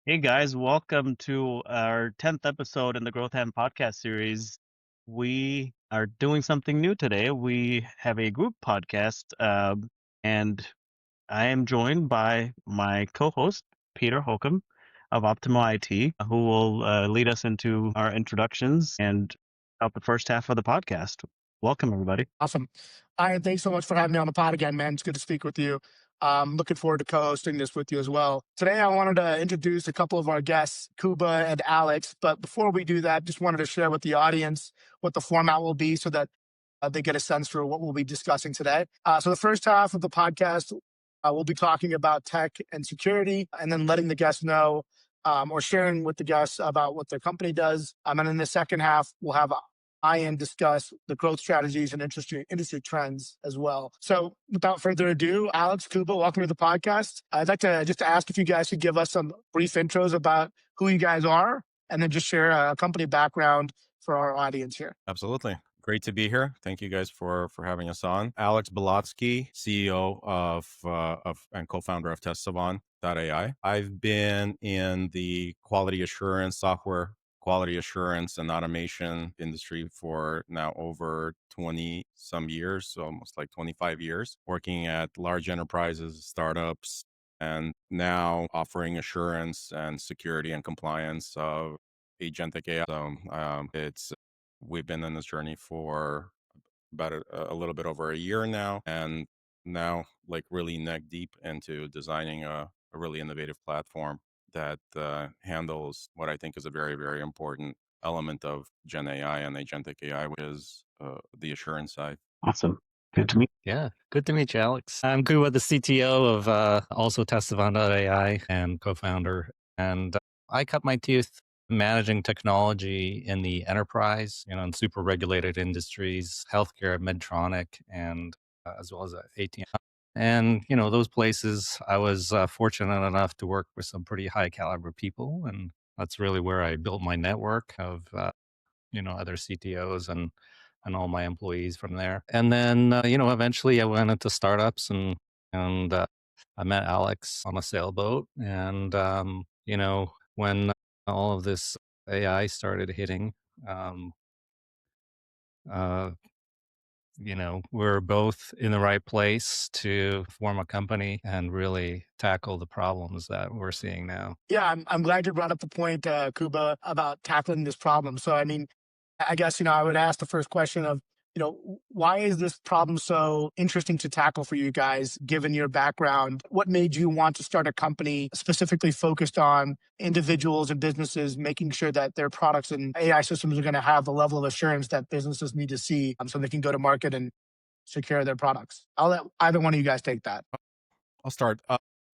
Hey guys, welcome to our 10th episode in the GrowthAmped podcast series. We are doing something new today. We have a group podcast, and I am joined by my co-host, Peter Holcomb of Optimal IT, who will lead us into our introductions and out the first half of the podcast. Welcome, everybody. Awesome. Ian, thanks so much for having me on the pod again, man. It's good to speak with you. Looking forward to co-hosting this with you as well. Today, I wanted to introduce a couple of our guests, Kuba and Alex. But before we do that, just wanted to share with the audience what the format will be so that they get a sense for what we'll be discussing today. So the first half of the podcast, we'll be talking about tech and security, and then letting the guests know or sharing with the guests about what their company does. And in the second half, we'll have Ian discuss the growth strategies and industry trends as well. So without further ado, Alex, Kuba, welcome to the podcast. I'd like to just ask if you guys could give us some brief intros about who you guys are, and then just share a company background for our audience here. Absolutely. Great to be here. Thank you guys for having us on. Alex Belatsky, CEO of and co-founder of TestSavant.ai. I've been in the quality assurance, software quality assurance and automation industry for now over 20 some years, so almost like 25 years, working at large enterprises, startups, and now offering assurance and security and compliance of Agentic AI. So we've been on this journey for about a little bit over a year now, and now like really neck deep into designing a really innovative platform that handles what I think is a very, very important element of Gen AI and Agentic AI, which is the assurance side. Awesome. Good to meet Yeah, good to meet you, Alex. I'm Kuba, the CTO of also TestSavant.ai and co-founder. And I cut my teeth managing technology in the enterprise, in super regulated industries, healthcare, Medtronic, and as well as ATM. And, those places, I was fortunate enough to work with some pretty high caliber people. And that's really where I built my network of other CTOs and all my employees from there. And then eventually I went into startups and I met Alex on a sailboat. And when all of this AI started hitting, um, uh, we're both in the right place to form a company and really tackle the problems that we're seeing now. Yeah, I'm glad you brought up the point, Kuba, about tackling this problem. So, I mean, I guess, I would ask the first question of, why is this problem so interesting to tackle for you guys, given your background? What made you want to start a company specifically focused on individuals and businesses, making sure that their products and AI systems are going to have the level of assurance that businesses need to see so they can go to market and secure their products? I'll let either one of you guys take that. I'll start.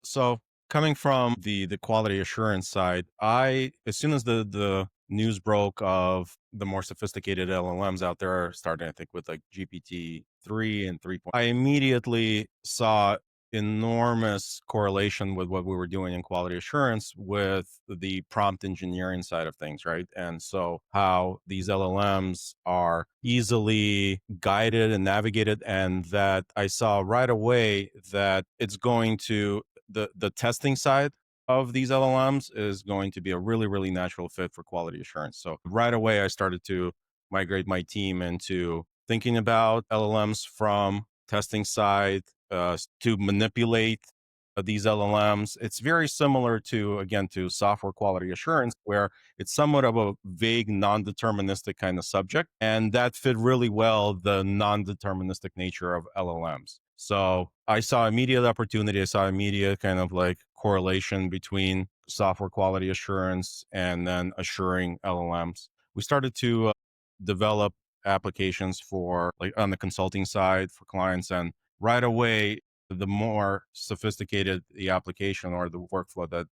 So coming from the quality assurance side, as soon as the news broke of the more sophisticated LLMs out there, starting I think with like GPT-3 and 3. I immediately saw enormous correlation with what we were doing in quality assurance with the prompt engineering side of things, right? And so how these LLMs are easily guided and navigated, and that I saw right away that it's going to the testing side of these LLMs is going to be a really, really natural fit for quality assurance. So right away, I started to migrate my team into thinking about LLMs from testing side to manipulate these LLMs. It's very similar to software quality assurance, where it's somewhat of a vague, non-deterministic kind of subject. And that fit really well the non-deterministic nature of LLMs. So I saw immediate opportunity. I saw immediate kind of like correlation between software quality assurance and then assuring LLMs. We started to develop applications for like on the consulting side for clients. And right away, the more sophisticated the application or the workflow that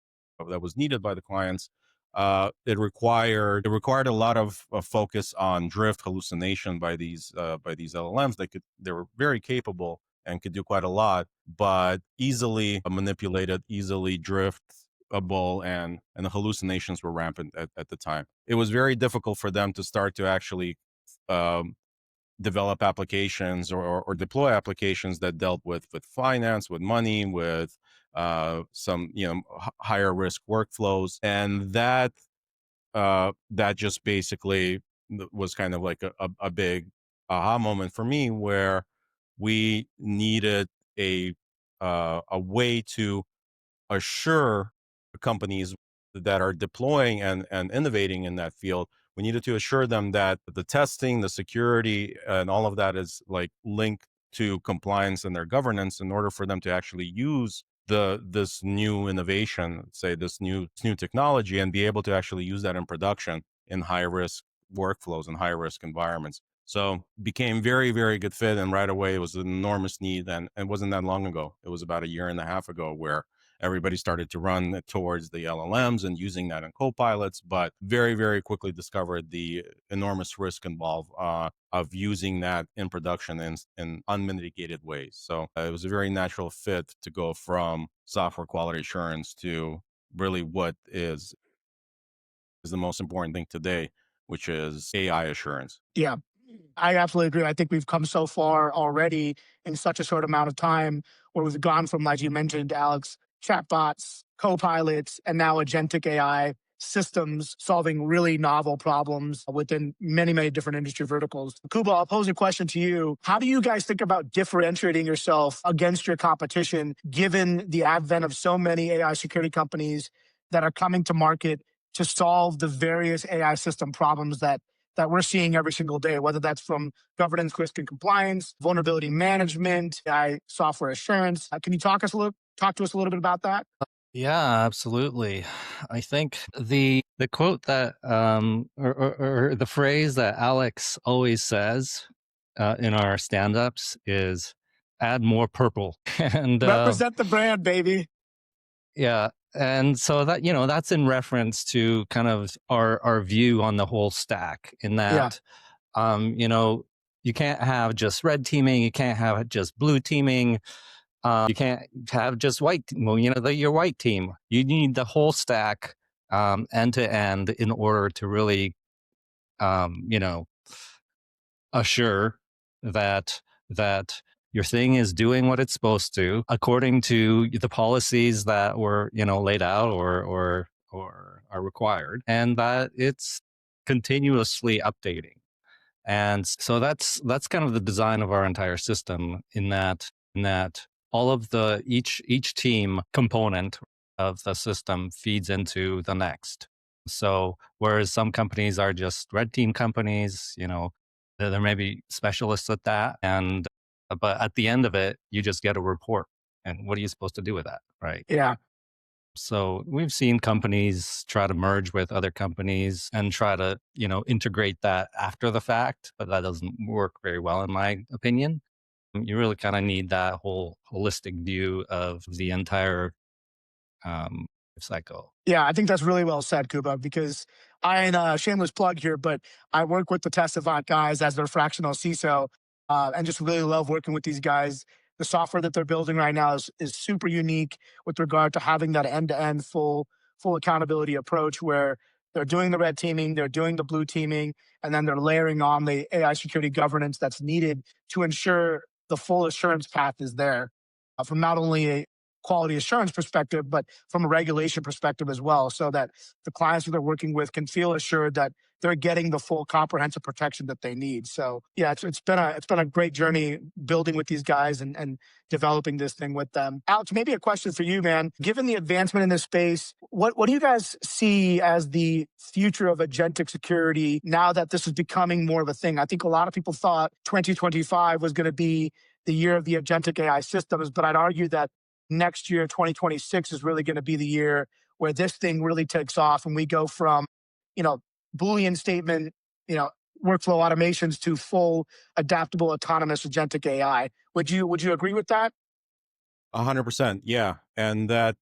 was needed by the clients, it required a lot of focus on drift hallucination by these LLMs. They were very capable and could do quite a lot, but easily manipulated, easily driftable, and the hallucinations were rampant at the time. It was very difficult for them to start to actually um, develop applications or deploy applications that dealt with finance, with money, with some higher risk workflows, and that just basically was kind of like a big aha moment for me, where we needed a way to assure companies that are deploying and innovating in that field. We needed to assure them that the testing, the security, and all of that is like linked to compliance and their governance in order for them to actually use this new innovation, say this new technology, and be able to actually use that in production in high risk workflows and high risk environments. So became very, very good fit. And right away, it was an enormous need. And it wasn't that long ago. It was about a year and a half ago where everybody started to run towards the LLMs and using that in co-pilots, but very, very quickly discovered the enormous risk involved of using that in production in unmitigated ways. So it was a very natural fit to go from software quality assurance to really what is the most important thing today, which is AI assurance. Yeah, I absolutely agree. I think we've come so far already in such a short amount of time, where we've gone from, like you mentioned, Alex, chatbots, co-pilots, and now agentic AI systems solving really novel problems within many, many different industry verticals. Kuba, I'll pose a question to you. How do you guys think about differentiating yourself against your competition, given the advent of so many AI security companies that are coming to market to solve the various AI system problems that we're seeing every single day, whether that's from governance, risk and compliance, vulnerability management, AI software assurance? Can you talk to us a little bit about that? Yeah, absolutely. I think the quote that or the phrase that Alex always says in our stand-ups is "add more purple," and Represent the brand, baby. yeah, and so that that's in reference to kind of our view on the whole stack. In that, you can't have just red teaming, you can't have just blue teaming. You can't have just white. Well, your white team. You need the whole stack, end to end, in order to really, assure that your thing is doing what it's supposed to according to the policies that were laid out or are required, and that it's continuously updating. And so that's kind of the design of our entire system, in that all of the each team component of the system feeds into the next. So whereas some companies are just red team companies, there may be specialists at that, and but at the end of it, you just get a report, and what are you supposed to do with that, right? Yeah. So we've seen companies try to merge with other companies and try to, integrate that after the fact, but that doesn't work very well, in my opinion. You really kind of need that whole holistic view of the entire cycle. Yeah, I think that's really well said, Kuba, because shameless plug here, but I work with the TestSavant guys as their fractional CISO, and just really love working with these guys. The software that they're building right now is super unique with regard to having that end-to-end full accountability approach, where they're doing the red teaming, they're doing the blue teaming, and then they're layering on the AI security governance that's needed to ensure the full assurance path is there, from not only a quality assurance perspective, but from a regulation perspective as well, so that the clients that they're working with can feel assured that they're getting the full comprehensive protection that they need. So yeah, it's been a great journey building with these guys and developing this thing with them. Alex, maybe a question for you, man. Given the advancement in this space, what do you guys see as the future of agentic security now that this is becoming more of a thing? I think a lot of people thought 2025 was going to be the year of the agentic AI systems, but I'd argue that next year, 2026, is really going to be the year where this thing really takes off, and we go from, Boolean statement, workflow automations to full adaptable autonomous agentic AI. Would you agree with that? 100%, yeah. And that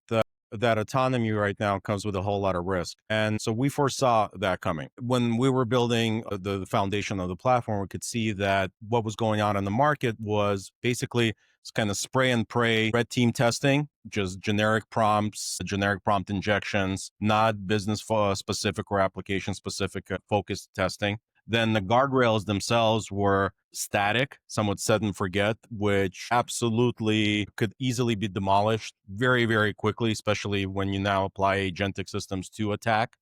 autonomy right now comes with a whole lot of risk. And so we foresaw that coming. When we were building the foundation of the platform, we could see that what was going on in the market was basically kind of spray and pray red team testing, just generic prompts, generic prompt injections, not business specific or application specific focused testing. Then the guardrails themselves were static, somewhat set and forget, which absolutely could easily be demolished very, very quickly, especially when you now apply agentic systems to attack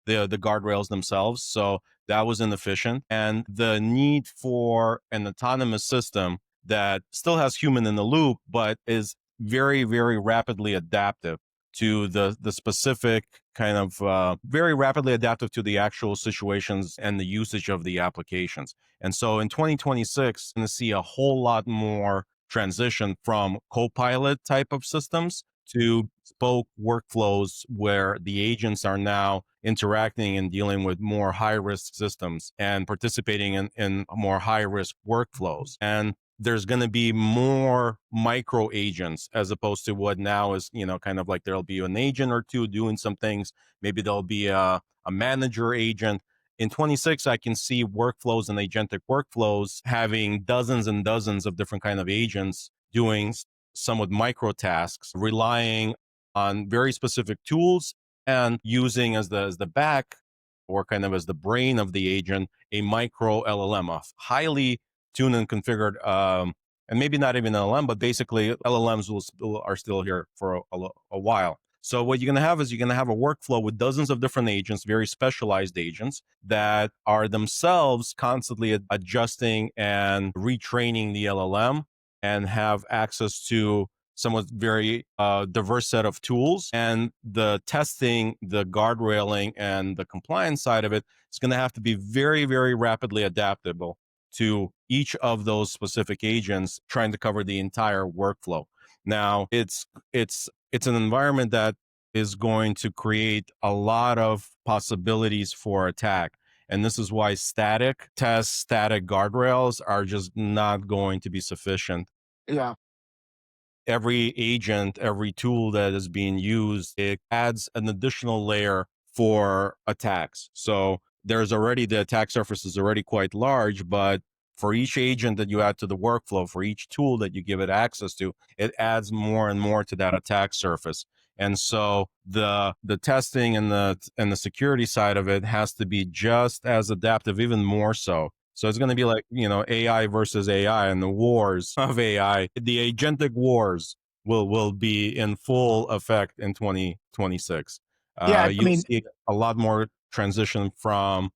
the guardrails themselves. So that was inefficient. And the need for an autonomous system that still has human in the loop, but is very, very rapidly adaptive to the specific kind of very rapidly adaptive to the actual situations and the usage of the applications. And so in 2026, we're going to see a whole lot more transition from co-pilot type of systems to bespoke workflows where the agents are now interacting and dealing with more high risk systems and participating in more high risk workflows. And there's going to be more micro agents as opposed to what now is, kind of like there'll be an agent or two doing some things. Maybe there'll be a manager agent. In 26, I can see workflows and agentic workflows having dozens and dozens of different kind of agents doing somewhat micro tasks, relying on very specific tools and using as the back or kind of as the brain of the agent, a micro LLM, a highly tuned and configured, and maybe not even LLM, but basically LLMs are still here for a while. So what you're going to have is you're going to have a workflow with dozens of different agents, very specialized agents that are themselves constantly adjusting and retraining the LLM and have access to somewhat very diverse set of tools. And the testing, the guardrailing, and the compliance side of it is going to have to be very, very rapidly adaptable to each of those specific agents, trying to cover the entire workflow. Now, it's an environment that is going to create a lot of possibilities for attack. And this is why static tests, static guardrails are just not going to be sufficient. Yeah. Every agent, every tool that is being used, it adds an additional layer for attacks. So there's already, the attack surface is already quite large, but for each agent that you add to the workflow, for each tool that you give it access to, it adds more and more to that attack surface. And so the testing and the security side of it has to be just as adaptive, even more so. So it's going to be like, AI versus AI and the wars of AI. The agentic wars will be in full effect in 2026. Yeah. I You'll mean, see a lot more transition from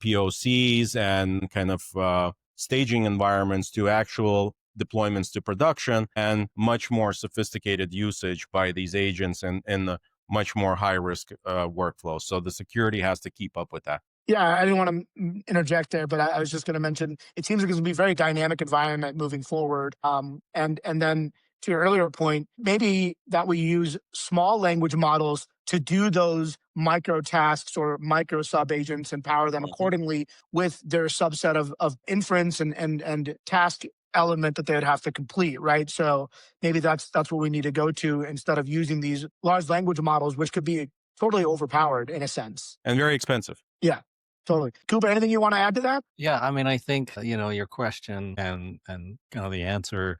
POCs and kind of staging environments to actual deployments to production, and much more sophisticated usage by these agents and in the much more high risk workflows. So the security has to keep up with that. yeah, I didn't want to interject there, but I was just going to mention it seems like it's going to be a very dynamic environment moving forward. And then to your earlier point, maybe that we use small language models to do those micro tasks or micro sub agents and power them accordingly with their subset of inference and task element that they would have to complete, right? So maybe that's what we need to go to instead of using these large language models, which could be totally overpowered in a sense. And very expensive. Yeah. Totally. Cooper, anything you want to add to that? Yeah, I mean, I think, your question and kind of the answer,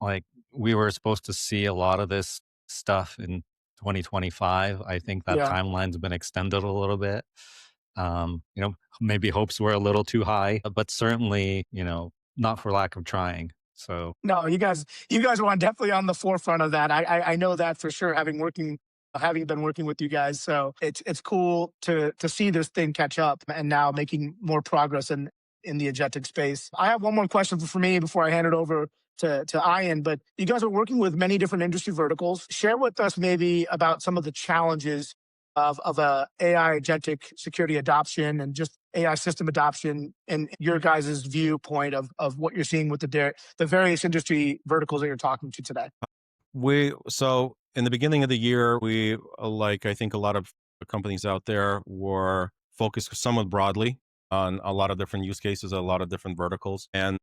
like we were supposed to see a lot of this stuff in 2025. I think that Yeah. timeline's been extended a little bit. Maybe hopes were a little too high, but certainly, not for lack of trying. So No, you guys were definitely on the forefront of that. I know that for sure, having been working with you guys. So it's cool to see this thing catch up and now making more progress in the agentic space. I have one more question for me before I hand it over to Ian, but you guys are working with many different industry verticals. Share with us maybe about some of the challenges of a AI agentic security adoption and just AI system adoption and your guys' viewpoint of what you're seeing with the various industry verticals that you're talking to today. So in the beginning of the year, we, like I think a lot of companies out there, were focused somewhat broadly on a lot of different use cases, a lot of different verticals. And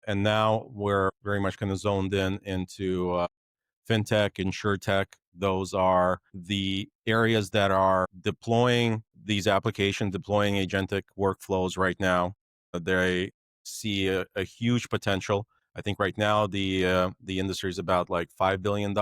now we're very much kind of zoned into fintech, insurtech. Those are the areas that are deploying these applications, deploying agentic workflows right now. They see a huge potential. I think right now the industry is about like $5 billion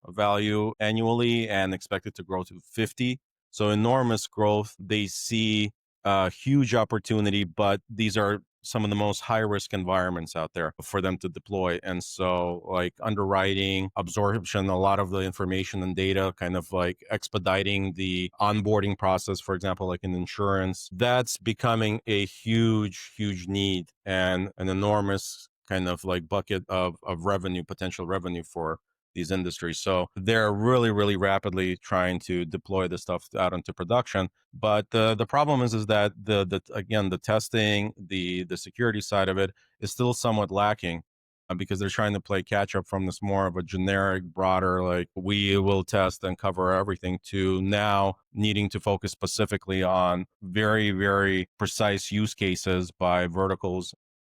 value annually and expected to grow to 50. So enormous growth. They see a huge opportunity, but these are some of the most high risk environments out there for them to deploy. And so like underwriting, absorption, a lot of the information and data, kind of like expediting the onboarding process, for example, like in insurance, that's becoming a huge, huge need and an enormous kind of like bucket of revenue, potential revenue for these industries. So they're really, really rapidly trying to deploy this stuff out into production. But the problem is that again, the testing, the security side of it is still somewhat lacking because they're trying to play catch up from this more of a generic, broader, like we will test and cover everything to now needing to focus specifically on very, very precise use cases by verticals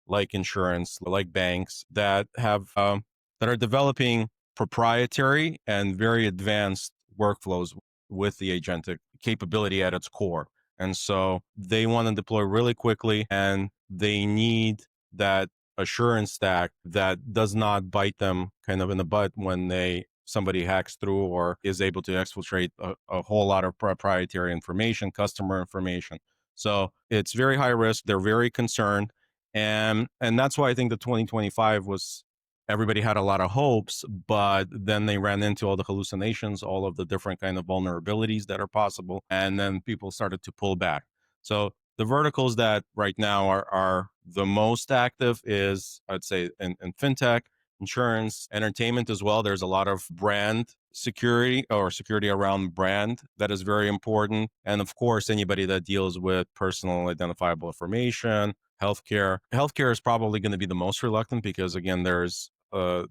like insurance, like banks that have that are developing proprietary and very advanced workflows with the agentic capability at its core. And so they want to deploy really quickly and they need that assurance stack that does not bite them kind of in the butt when somebody hacks through or is able to exfiltrate a whole lot of proprietary information, customer information. So it's very high risk. They're very concerned. And that's why I think the 2025 was, everybody had a lot of hopes, but then they ran into all the hallucinations, all of the different kind of vulnerabilities that are possible. And then people started to pull back. So the verticals that right now are the most active is, I'd say, in fintech, insurance, entertainment as well. There's a lot of brand security or security around brand that is very important. And of course, anybody that deals with personal identifiable information, healthcare. Healthcare is probably going to be the most reluctant because again, there's a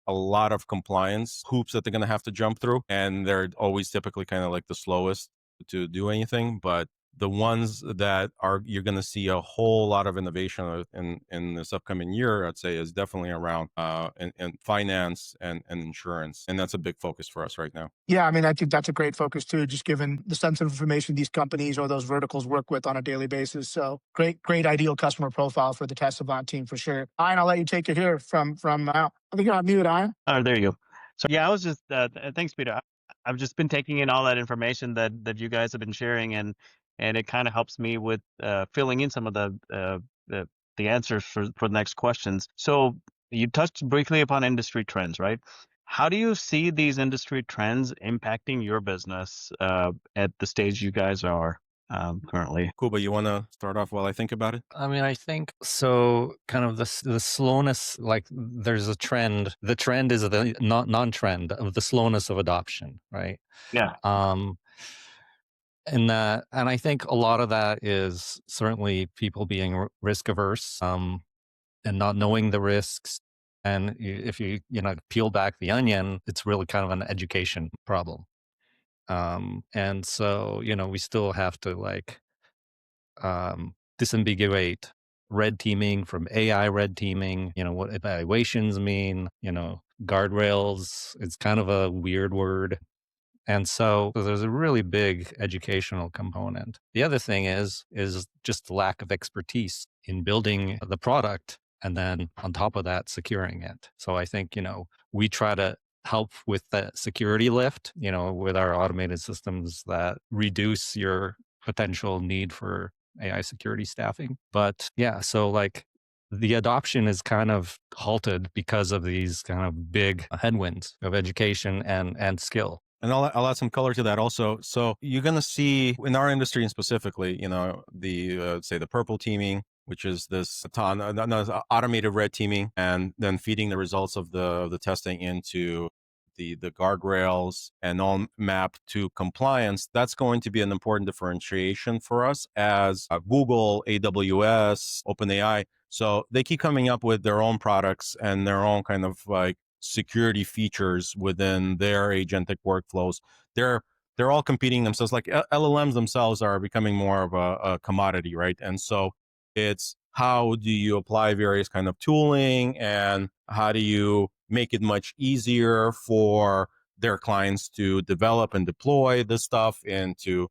lot of compliance hoops that they're going to have to jump through, and they're always typically kind of like the slowest to do anything. But the ones that are you're going to see a whole lot of innovation in this upcoming year, I'd say, is definitely around in finance and insurance, and that's a big focus for us right now. Yeah, I mean, I think that's a great focus too, just given the sensitive information these companies or those verticals work with on a daily basis. So great ideal customer profile for the TestSavant team for sure. Ian, I'll let you take it here from I think you're on mute, Ian. Oh, there you go. So yeah, I was just thanks, Peter. I've just been taking in all that information that you guys have been sharing, and it kind of helps me with filling in some of the answers for the next questions. So you touched briefly upon industry trends, right? How do you see these industry trends impacting your business at the stage you guys are currently? Kuba, you want to start off while I think about it? I mean, I think so. Kind of the slowness, like there's a trend. The trend is the non-trend of the slowness of adoption, right? Yeah. And I think a lot of that is certainly people being risk averse, and not knowing the risks. And if you peel back the onion, it's really kind of an education problem. And so we still have to like disambiguate red teaming from AI red teaming, what evaluations mean, guardrails. It's kind of a weird word. And so there's a really big educational component. The other thing is just the lack of expertise in building the product and then on top of that, securing it. So I think, we try to help with the security lift, with our automated systems that reduce your potential need for AI security staffing. But yeah, so like the adoption is kind of halted because of these kind of big headwinds of education and skill. And I'll add some color to that also. So you're going to see in our industry and specifically, the say the purple teaming, which is this automated red teaming, and then feeding the results of the testing into the guardrails and all mapped to compliance. That's going to be an important differentiation for us as Google, AWS, OpenAI. So they keep coming up with their own products and their own kind of like security features within their agentic workflows. They're all competing themselves. Like LLMs themselves are becoming more of a commodity, right? And so it's how do you apply various kind of tooling and how do you make it much easier for their clients to develop and deploy this stuff into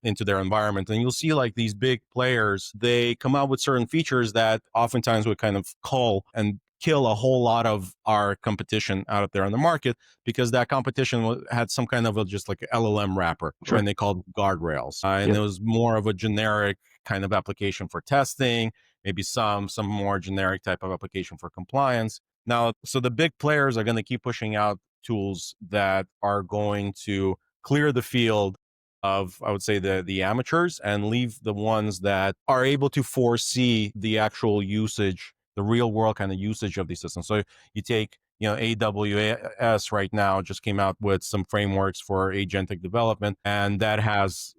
their environment. And you'll see like these big players, they come out with certain features that oftentimes would kind of cull and kill a whole lot of our competition out there on the market, because that competition had some kind of just like LLM wrapper, Sure. and they called guardrails. And Yep. it was more of a generic kind of application for testing, maybe some more generic type of application for compliance. Now, so the big players are going to keep pushing out tools that are going to clear the field of, I would say, the amateurs, and leave the ones that are able to foresee the actual usage, the real world kind of usage of these systems. So you take, AWS right now just came out with some frameworks for agentic development, and that has,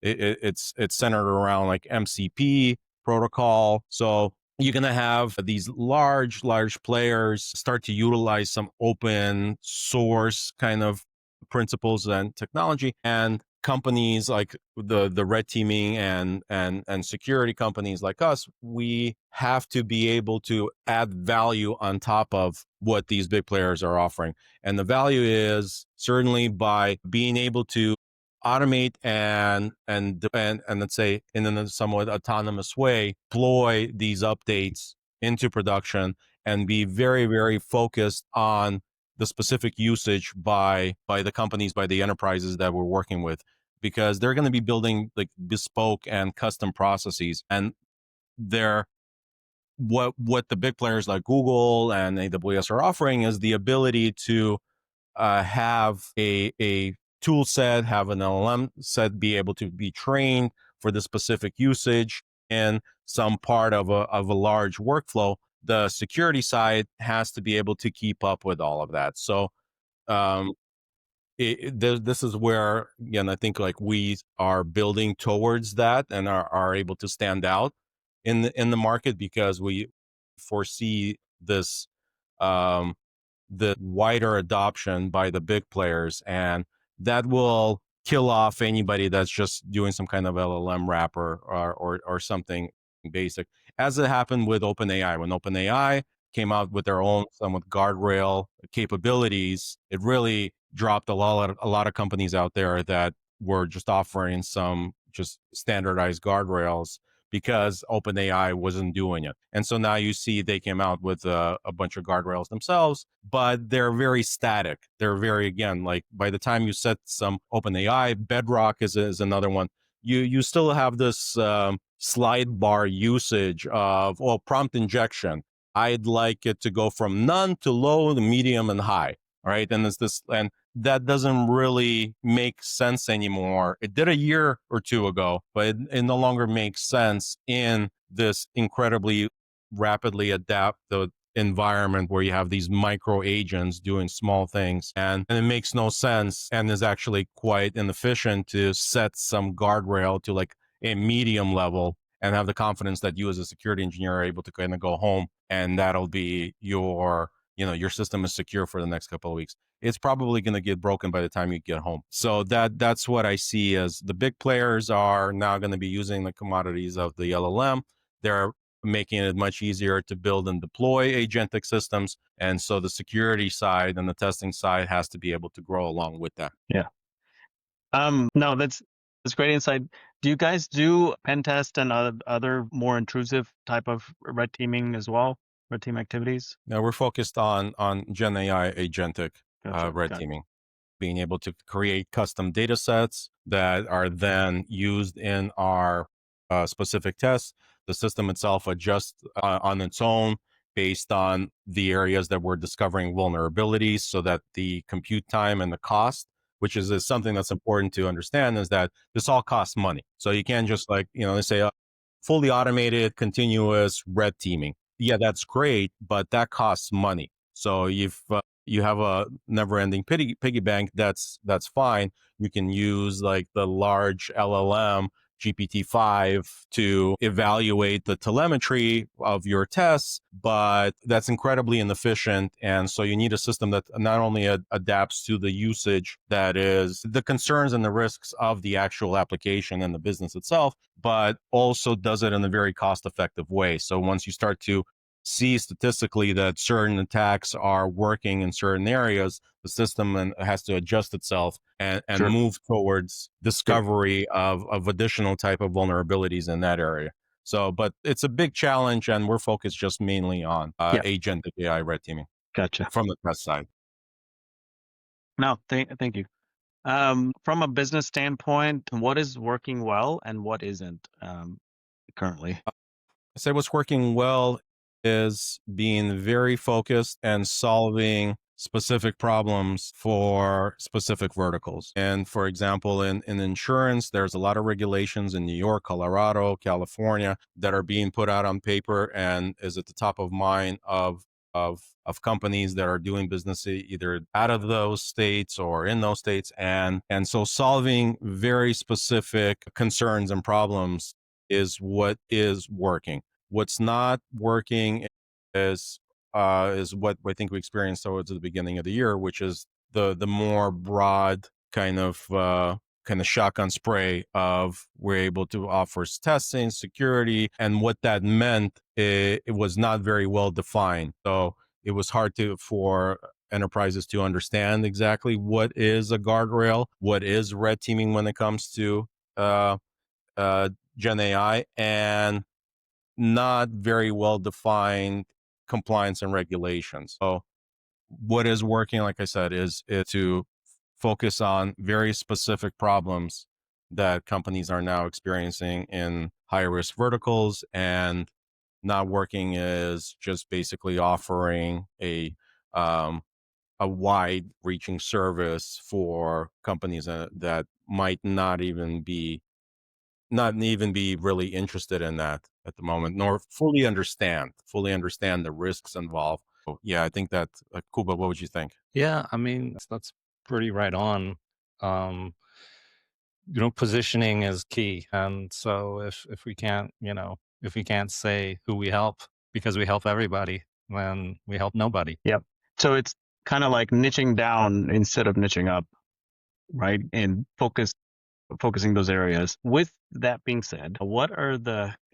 it's centered around like MCP protocol. So you're going to have these large players start to utilize some open source kind of principles and technology, and companies like the red teaming and security companies like us, we have to be able to add value on top of what these big players are offering. And the value is certainly by being able to automate and let's say in a somewhat autonomous way, deploy these updates into production, and be very, very focused on the specific usage by the companies, by the enterprises that we're working with, because they're going to be building like bespoke and custom processes. And they're what the big players like Google and AWS are offering is the ability to have a tool set, have an LLM set, be able to be trained for the specific usage in some part of a large workflow. The security side has to be able to keep up with all of that. So um, this is where, again, I think like we are building towards that and are able to stand out in the market, because we foresee this um, the wider adoption by the big players, and that will kill off anybody that's just doing some kind of LLM wrapper or something basic, as it happened with OpenAI. When OpenAI came out with their own somewhat guardrail capabilities, it really dropped a lot of companies out there that were just offering some just standardized guardrails, because OpenAI wasn't doing it. And so now you see they came out with a bunch of guardrails themselves, but they're very static. They're very, again, like by the time you set some OpenAI, Bedrock is another one. You still have this slide bar usage of, well, prompt injection. I'd like it to go from none to low to medium and high. All right. And it's this, and that doesn't really make sense anymore. It did a year or two ago, but it no longer makes sense in this incredibly rapidly adaptive environment where you have these micro agents doing small things, and it makes no sense and is actually quite inefficient to set some guardrail to like a medium level and have the confidence that you as a security engineer are able to kind of go home and that'll be your system is secure for the next couple of weeks. It's probably going to get broken by the time you get home. So that's what I see as the big players are now going to be using the commodities of the LLM. They're making it much easier to build and deploy agentic systems. And so the security side and the testing side has to be able to grow along with that. Yeah. No, that's great insight. Do you guys do pen test and other more intrusive type of red teaming as well? Red team activities? Now we're focused on Gen AI agentic Gotcha. red teaming, being able to create custom data sets that are then used in our specific tests. The system itself adjusts on its own based on the areas that we're discovering vulnerabilities, so that the compute time and the cost, which is something that's important to understand, is that this all costs money. So you can't just like, they say fully automated, continuous red teaming. Yeah, that's great, but that costs money. So if you have a never-ending piggy bank, that's fine. You can use like the large LLM GPT-5 to evaluate the telemetry of your tests, but that's incredibly inefficient. And so you need a system that not only adapts to the usage, that is the concerns and the risks of the actual application and the business itself, but also does it in a very cost-effective way. So once you start to see statistically that certain attacks are working in certain areas, the system has to adjust itself and Sure. move towards discovery of additional type of vulnerabilities in that area. So, but it's a big challenge, and we're focused just mainly on Agentic AI red teaming. Gotcha. From the test side. No, thank you. From a business standpoint, what is working well and what isn't currently? I say what's working well is being very focused and solving specific problems for specific verticals. And for example, in insurance, there's a lot of regulations in New York, Colorado, California that are being put out on paper and is at the top of mind of companies that are doing business either out of those states or in those states. And so solving very specific concerns and problems is what is working. What's not working is what I think we experienced towards the beginning of the year, which is the more broad kind of shotgun spray of we're able to offer testing, security, and what that meant. It was not very well defined, so it was hard for enterprises to understand exactly what is a guardrail, what is red teaming when it comes to Gen AI, and not very well defined compliance and regulations. So what is working, like I said, is to focus on very specific problems that companies are now experiencing in high risk verticals, and not working is just basically offering a wide reaching service for companies that might not even be really interested in that at the moment, nor fully understand the risks involved. So, yeah, I think that, Kuba, what would you think? Yeah, I mean, that's pretty right on. Positioning is key. And so if we can't, if we can't say who we help because we help everybody, then we help nobody. Yep. So it's kind of like niching down instead of niching up, right? And focusing those areas. With that being said, what are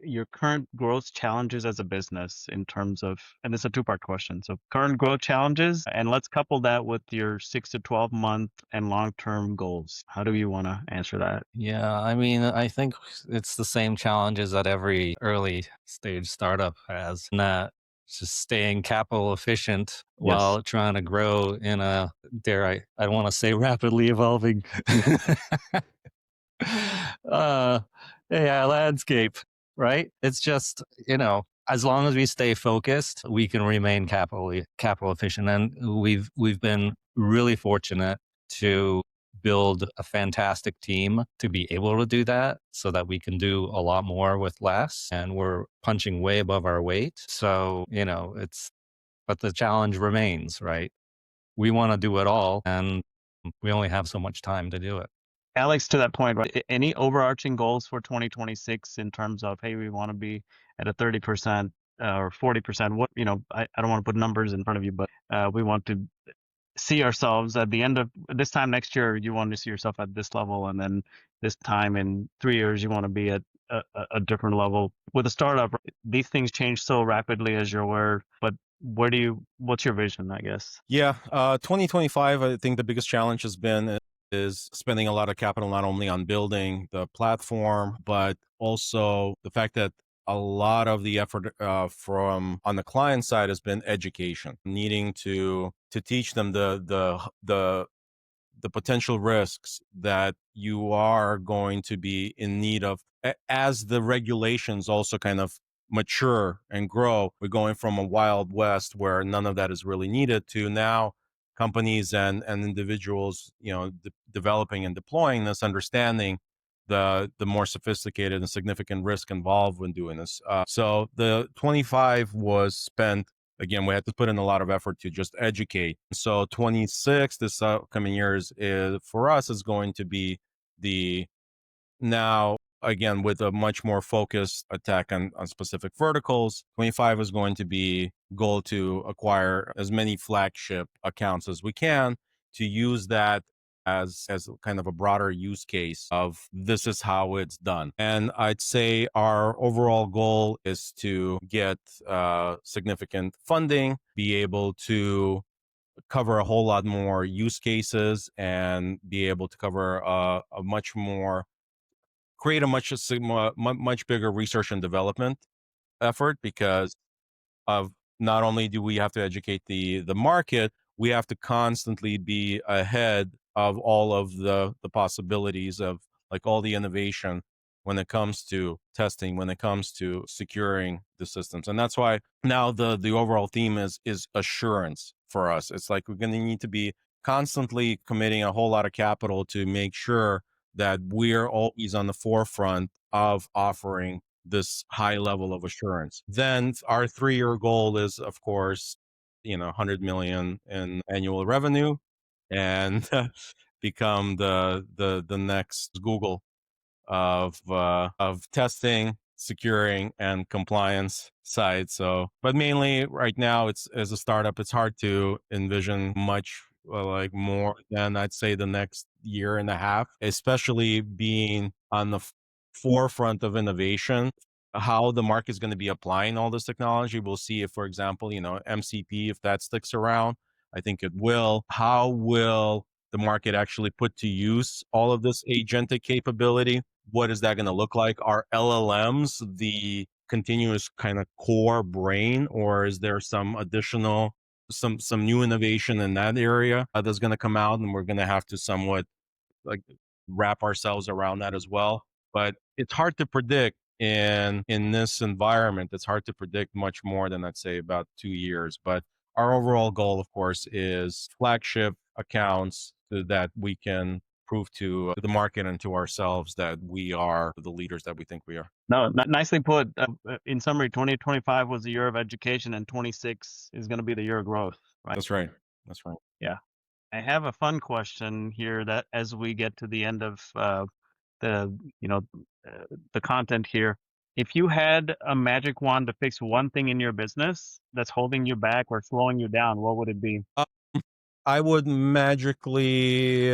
your current growth challenges as a business in terms of, and it's a two-part question. So current growth challenges, and let's couple that with your 6 to 12 month and long-term goals. How do you want to answer that? Yeah, I mean, I think it's the same challenges that every early stage startup has, and that just staying capital efficient while trying to grow in a, I don't want to say rapidly evolving AI landscape, right? It's just, as long as we stay focused, we can remain capital efficient. And we've been really fortunate to build a fantastic team to be able to do that, so that we can do a lot more with less, and we're punching way above our weight. So, but the challenge remains, right? We want to do it all, and we only have so much time to do it. Alex, to that point, right? Any overarching goals for 2026 in terms of, hey, we want to be at a 30% or 40%? What, I don't want to put numbers in front of you, but we want to see ourselves at the end of this time next year. You want to see yourself at this level, and then this time in 3 years, you want to be at a different level. With a startup, these things change so rapidly, as you're aware. But what's your vision, I guess? Yeah, 2025, I think the biggest challenge has been is spending a lot of capital, not only on building the platform, but also the fact that a lot of the effort from on the client side has been education, needing to teach them the potential risks that you are going to be in need of as the regulations also kind of mature and grow. We're going from a wild west where none of that is really needed to now companies and individuals, developing and deploying this, understanding the more sophisticated and significant risk involved when doing this. So the 25 was spent. Again, we had to put in a lot of effort to just educate. So 26, this upcoming years, for us is going to be the now, again, with a much more focused attack on specific verticals. 25 is going to be goal to acquire as many flagship accounts as we can, to use that as kind of a broader use case of this is how it's done. And I'd say our overall goal is to get significant funding, be able to cover a whole lot more use cases, and be able to cover a much more create a much bigger research and development effort, because of not only do we have to educate the market, we have to constantly be ahead of all of the possibilities of like all the innovation when it comes to testing, when it comes to securing the systems. And that's why now the overall theme is assurance for us. It's like we're going to need to be constantly committing a whole lot of capital to make sure that we're always on the forefront of offering this high level of assurance. Then our 3-year goal is, of course, 100 million in annual revenue, and become the next Google of testing, securing, and compliance side. So, but mainly right now, it's as a startup, it's hard to envision much like more than I'd say the next year and a half, especially being on the forefront of innovation. How the market is going to be applying all this technology, we'll see. If, for example, MCP, if that sticks around, I think it will. How will the market actually put to use all of this agentic capability? What is that going to look like? Are LLMs the continuous kind of core brain, or is there some additional, some new innovation in that area that's going to come out, and we're going to have to somewhat like wrap ourselves around that as well? But it's hard to predict in this environment. It's hard to predict much more than, I'd say, about 2 years. But our overall goal, of course, is flagship accounts so that we can prove to the market and to ourselves that we are the leaders that we think we are. No, nicely put. In summary, 2025 was the year of education, and 26 is going to be the year of growth. Right? That's right. That's right. Yeah. I have a fun question here that as we get to the end of the the content here, if you had a magic wand to fix one thing in your business that's holding you back or slowing you down, what would it be? I would magically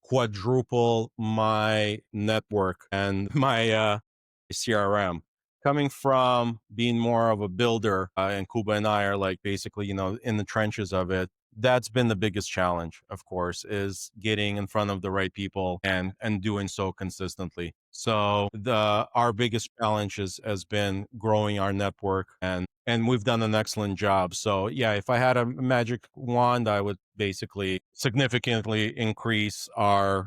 quadruple my network and my CRM. Coming from being more of a builder, and Kuba and I are like basically, in the trenches of it. That's been the biggest challenge, of course, is getting in front of the right people and doing so consistently. So our biggest challenge has been growing our network, and we've done an excellent job. So yeah, if I had a magic wand, I would basically significantly increase our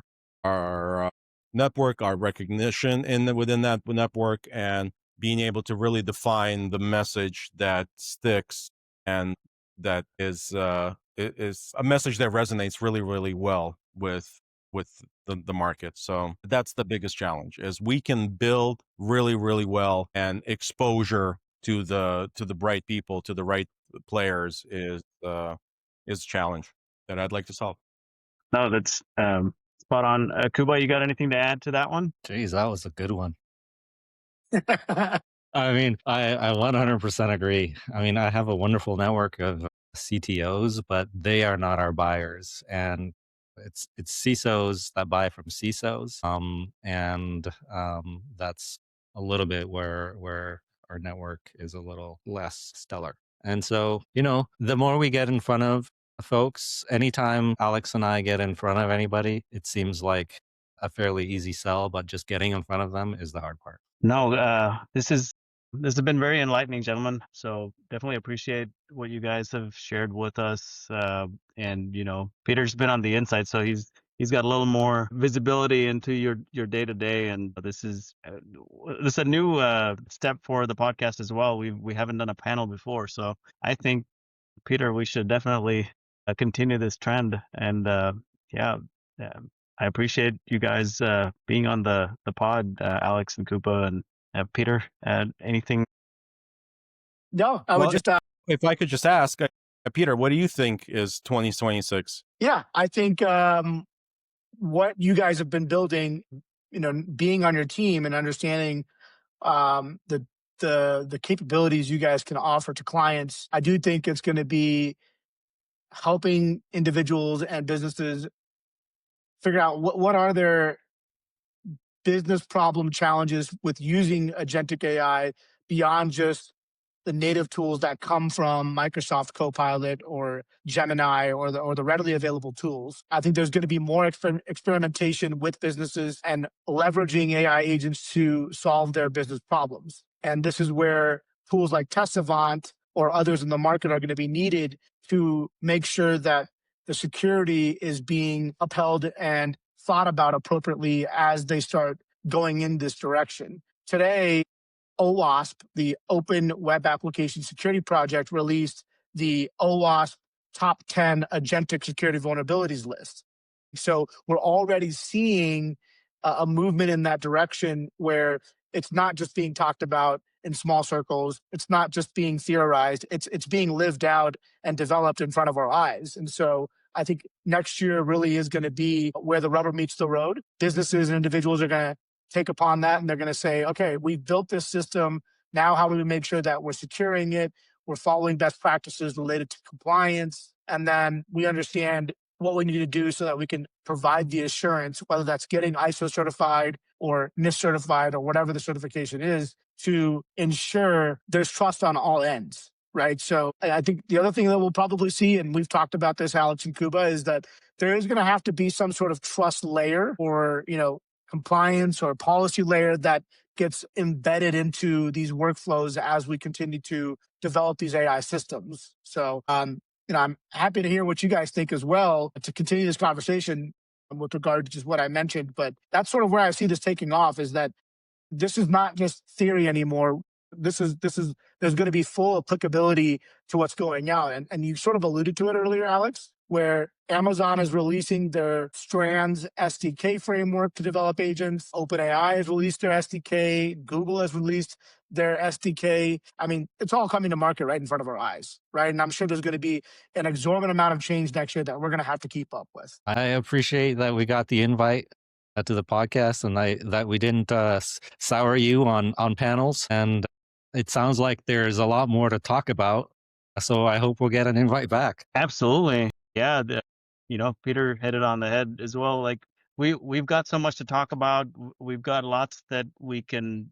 network, our recognition within that network, and being able to really define the message that sticks, and that is a message that resonates really, really well with the market. So that's the biggest challenge, is we can build really, really well, and exposure to the right people, to the right players is a challenge that I'd like to solve. No, that's spot on. Kuba, you got anything to add to that one? Geez, that was a good one. I mean, I 100% agree. I mean, I have a wonderful network of CTOs, but they are not our buyers. And it's CISOs that buy from CISOs. And that's a little bit where our network is a little less stellar. And so, the more we get in front of folks, anytime Alex and I get in front of anybody, it seems like a fairly easy sell, but just getting in front of them is the hard part. No, this has been very enlightening, gentlemen. So definitely appreciate what you guys have shared with us. And Peter's been on the inside, so he's got a little more visibility into your day to day. And this is a new step for the podcast as well. We haven't done a panel before, so I think, Peter, we should definitely continue this trend. And yeah. I appreciate you guys being on the pod, Alex and Kuba, and Peter. Anything? No, I would just. If I could just ask, Peter, what do you think is 2026? Yeah, I think what you guys have been building, being on your team and understanding the capabilities you guys can offer to clients, I do think it's going to be helping individuals and businesses figure out what are their business problem challenges with using agentic AI beyond just the native tools that come from Microsoft Copilot or Gemini or the readily available tools. I think there's going to be more experimentation with businesses and leveraging AI agents to solve their business problems. And this is where tools like TestSavant or others in the market are going to be needed to make sure that the security is being upheld and thought about appropriately as they start going in this direction. Today, OWASP, the Open Web Application Security Project, released the OWASP Top 10 Agentic Security Vulnerabilities list. So we're already seeing a movement in that direction where it's not just being talked about in small circles. It's not just being theorized. It's being lived out and developed in front of our eyes. And so I think next year really is going to be where the rubber meets the road. Businesses and individuals are going to take upon that and they're going to say, okay, we've built this system. Now, how do we make sure that we're securing it? We're following best practices related to compliance. And then we understand what we need to do so that we can provide the assurance, whether that's getting ISO certified or NIST certified or whatever the certification is, to ensure there's trust on all ends, right? So I think the other thing that we'll probably see, and we've talked about this, Alex and Kuba, is that there is going to have to be some sort of trust layer or, compliance or policy layer that gets embedded into these workflows as we continue to develop these AI systems. So, I'm happy to hear what you guys think as well to continue this conversation with regard to just what I mentioned. But that's sort of where I see this taking off, is that this is not just theory anymore. This is there's going to be full applicability to what's going on. And you sort of alluded to it earlier, Alex, where Amazon is releasing their Strands SDK framework to develop agents. OpenAI has released their SDK. Google has released their SDK. I mean, it's all coming to market right in front of our eyes, right? And I'm sure there's going to be an exorbitant amount of change next year that we're going to have to keep up with. I appreciate that we got the invite to the podcast and that we didn't sour you on panels. And it sounds like there's a lot more to talk about. So I hope we'll get an invite back. Absolutely. Yeah. Peter hit it on the head as well. Like we've got so much to talk about. We've got lots that we can,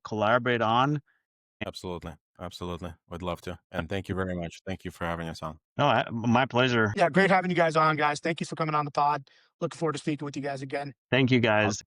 collaborate on. Absolutely. Would love to. And thank you very much. Thank you for having us on. No, my pleasure. Yeah, great having you guys on, guys. Thank you for coming on the pod. Looking forward to speaking with you guys again. Thank you, guys.